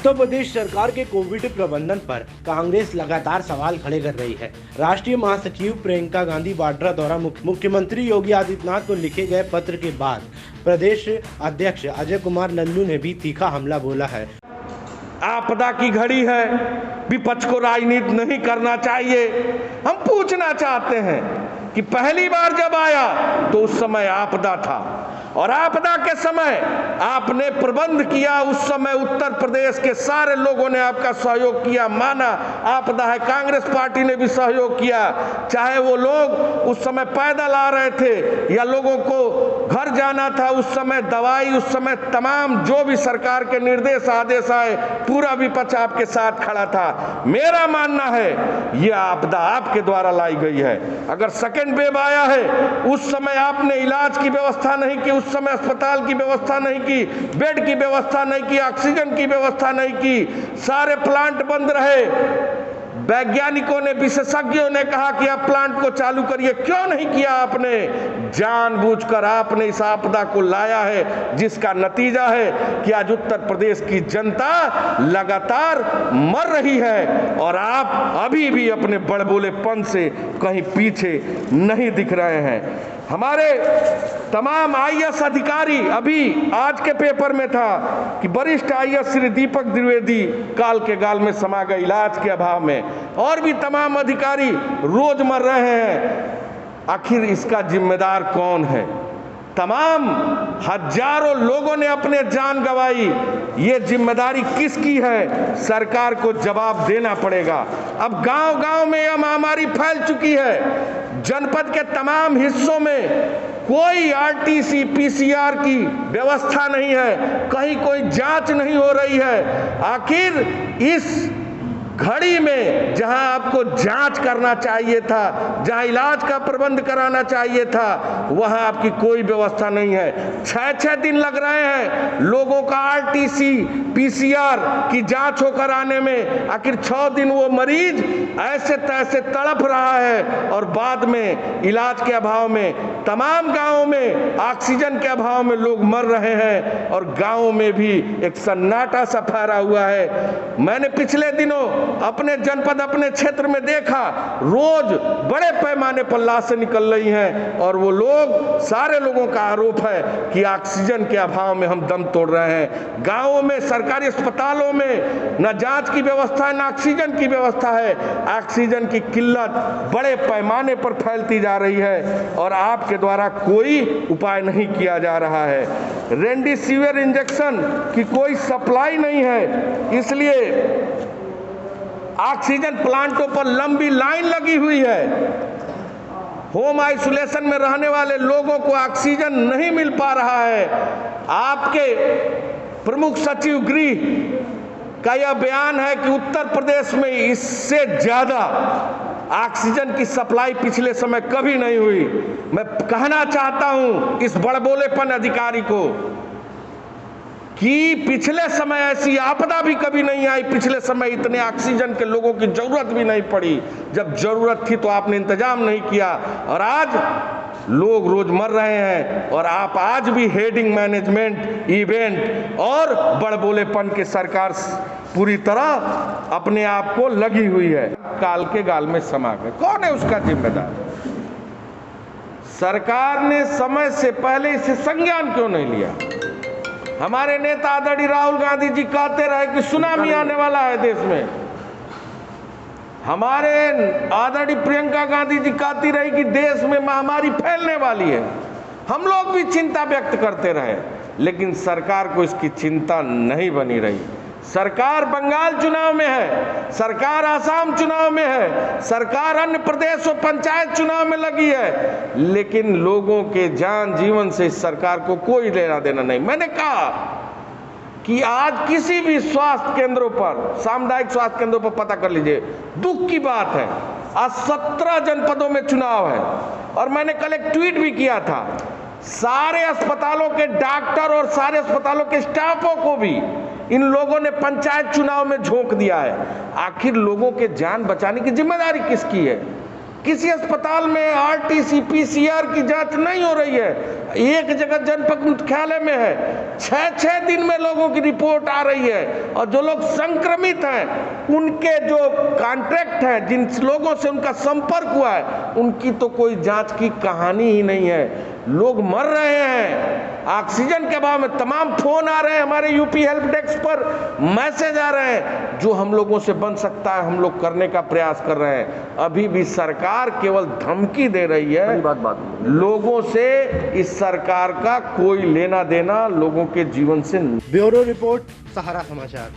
उत्तर प्रदेश सरकार के कोविड प्रबंधन पर कांग्रेस लगातार सवाल खड़े कर रही है। राष्ट्रीय महासचिव प्रियंका गांधी वाड्रा द्वारा मुख्यमंत्री योगी आदित्यनाथ को लिखे गए पत्र के बाद प्रदेश अध्यक्ष अजय कुमार लल्लू ने भी तीखा हमला बोला है। आपदा की घड़ी है, विपक्ष को राजनीति नहीं करना चाहिए। हम पूछना चाहते हैं कि पहली बार जब आया तो उस समय आपदा था और आपदा के समय आपने प्रबंध किया। उस समय उत्तर प्रदेश के सारे लोगों ने आपका सहयोग किया, माना आपदा है। कांग्रेस पार्टी ने भी सहयोग किया, चाहे वो लोग उस समय पैदल आ रहे थे या लोगों को घर जाना था। उस समय दवाई, उस समय तमाम जो भी सरकार के निर्देश आदेश आए, पूरा विपक्ष आपके साथ खड़ा था। मेरा मानना है ये आपदा आपके द्वारा लाई गई है। अगर सेकेंड वेव आया है, उस समय आपने इलाज की व्यवस्था नहीं की, उस समय अस्पताल की व्यवस्था नहीं की, बेड की व्यवस्था नहीं की, ऑक्सीजन की व्यवस्था नहीं की, सारे प्लांट बंद रहे। वैज्ञानिकों ने, विशेषज्ञों ने कहा कि आप प्लांट को चालू करिए, क्यों नहीं किया आपने? जानबूझकर आपने इस आपदा को लाया है, जिसका नतीजा है कि आज उत्तर प्रदेश की जनता लगातार मर रही है और आप अभी भी अपने बड़बोलेपन से कहीं पीछे नहीं दिख रहे हैं। हमारे तमाम आईएएस अधिकारी, अभी आज के पेपर में था कि वरिष्ठ आईएएस श्री दीपक द्विवेदी काल के गाल में समा गए इलाज के अभाव में, और भी तमाम अधिकारी रोज मर रहे हैं। आखिर इसका जिम्मेदार कौन है? तमाम हजारों लोगों ने अपने जान गंवाई, ये जिम्मेदारी किसकी है? सरकार को जवाब देना पड़ेगा। अब गांव-गांव में यह महामारी फैल चुकी है। जनपद के तमाम हिस्सों में कोई आरटीसी पीसीआर की व्यवस्था नहीं है, कहीं कोई जांच नहीं हो रही है। आखिर इस घड़ी में जहां आपको जांच करना चाहिए था, जहां इलाज का प्रबंध कराना चाहिए था, वहां आपकी कोई व्यवस्था नहीं है। 6-6 दिन लग रहे हैं लोगों का आरटीसी पीसीआर की जांच होकर आने में। आखिर 6 दिन वो मरीज ऐसे तैसे तड़प रहा है और बाद में इलाज के अभाव में तमाम गांवों में ऑक्सीजन के अभाव में लोग मर रहे हैं और गांवों में भी एक सन्नाटा सा फैला हुआ है। मैंने पिछले दिनों अपने जनपद, अपने क्षेत्र में देखा, रोज बड़े पैमाने पर लाशें निकल रही हैं और वो लोग, सारे लोगों का आरोप है कि ऑक्सीजन के अभाव में हम दम तोड़ रहे हैं। गांवों में सरकारी अस्पतालों में न जांच की व्यवस्था है, न ऑक्सीजन की व्यवस्था है। ऑक्सीजन की किल्लत बड़े पैमाने पर फैलती जा रही है और आपके द्वारा कोई उपाय नहीं किया जा रहा है। रेमडेसिविर इंजेक्शन की कोई सप्लाई नहीं है, इसलिए ऑक्सीजन प्लांटों पर लंबी लाइन लगी हुई है। होम आइसोलेशन में रहने वाले लोगों को ऑक्सीजन नहीं मिल पा रहा है। आपके प्रमुख सचिव गृह का यह बयान है कि उत्तर प्रदेश में इससे ज्यादा ऑक्सीजन की सप्लाई पिछले समय कभी नहीं हुई। मैं कहना चाहता हूं इस बड़बोलेपन अधिकारी को कि पिछले समय ऐसी आपदा भी कभी नहीं आई, पिछले समय इतने ऑक्सीजन के लोगों की जरूरत भी नहीं पड़ी। जब जरूरत थी तो आपने इंतजाम नहीं किया और आज लोग रोज मर रहे हैं और आप आज भी हेडिंग मैनेजमेंट, इवेंट और बड़बोलेपन के सरकार पूरी तरह अपने आप को लगी हुई है। काल के गाल में समा गए। कौन है उसका जिम्मेदार? सरकार ने समय से पहले इसे संज्ञान क्यों नहीं लिया? हमारे नेता आदरणीय राहुल गांधी जी कहते रहे कि सुनामी आने वाला है देश में। हमारे आदरणीय प्रियंका गांधी जी कहती रही कि देश में महामारी फैलने वाली है। हम लोग भी चिंता व्यक्त करते रहे, लेकिन सरकार को इसकी चिंता नहीं बनी रही। सरकार बंगाल चुनाव में है, सरकार आसाम चुनाव में है, सरकार अन्य प्रदेश और पंचायत चुनाव में लगी है, लेकिन लोगों के जान जीवन से इस सरकार को कोई लेना देना नहीं। मैंने कहा कि आज किसी भी स्वास्थ्य केंद्रों पर, सामुदायिक स्वास्थ्य केंद्रों पर पता कर लीजिए, दुख की बात है आज 17 जनपदों में चुनाव है। और मैंने कल एक ट्वीट भी किया था, सारे अस्पतालों के डॉक्टर और सारे अस्पतालों के स्टाफों को भी इन लोगों ने पंचायत चुनाव में झोंक दिया है। आखिर लोगों के जान बचाने की जिम्मेदारी किसकी है? किसी अस्पताल में आरटीसी पीसीआर की जांच नहीं हो रही है। एक जगह जनपद मुख्यालय में है, 6-6 दिन में लोगों की रिपोर्ट आ रही है, और जो लोग संक्रमित हैं उनके जो कॉन्टैक्ट है, जिन लोगों से उनका संपर्क हुआ है, उनकी तो कोई जांच की कहानी ही नहीं है। लोग मर रहे हैं ऑक्सीजन के अभाव में। तमाम फोन आ रहे हैं हमारे यूपी हेल्प डेस्क पर, मैसेज आ रहे हैं। जो हम लोगों से बन सकता है हम लोग करने का प्रयास कर रहे हैं। अभी भी सरकार केवल धमकी दे रही है, लोगों से इस सरकार का कोई लेना देना लोगों के जीवन से नहीं। ब्यूरो रिपोर्ट, सहारा समाचार।